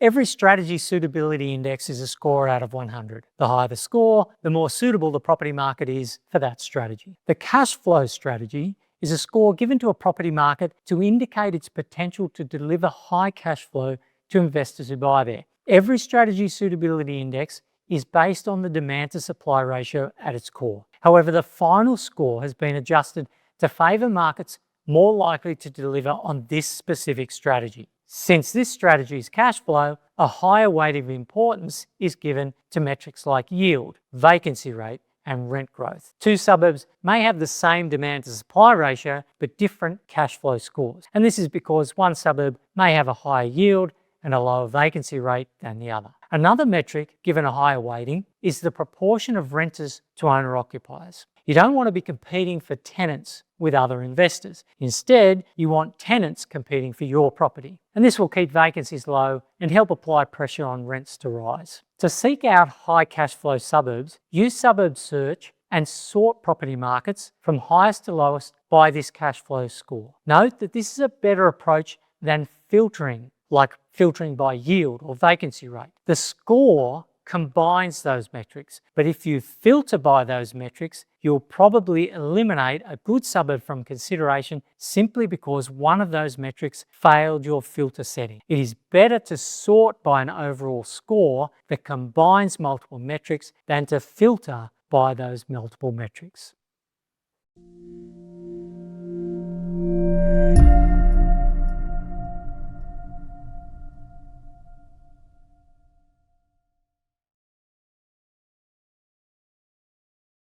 Every strategy suitability index is a score out of 100. The higher the score, the more suitable the property market is for that strategy. The cash flow strategy is a score given to a property market to indicate its potential to deliver high cash flow to investors who buy there. Every strategy suitability index is based on the demand to supply ratio at its core. However, the final score has been adjusted to favour markets more likely to deliver on this specific strategy. Since this strategy is cash flow, a higher weight of importance is given to metrics like yield, vacancy rate, and rent growth. Two suburbs may have the same demand to supply ratio, but different cash flow scores. And this is because one suburb may have a higher yield and a lower vacancy rate than the other. Another metric given a higher weighting is the proportion of renters to owner-occupiers. You don't want to be competing for tenants with other investors. Instead, you want tenants competing for your property. And this will keep vacancies low and help apply pressure on rents to rise. To seek out high cash flow suburbs, use Suburb Search and sort property markets from highest to lowest by this cash flow score. Note that this is a better approach than filtering, like filtering by yield or vacancy rate. The score combines those metrics, but if you filter by those metrics, you'll probably eliminate a good suburb from consideration simply because one of those metrics failed your filter setting. It is better to sort by an overall score that combines multiple metrics than to filter by those multiple metrics.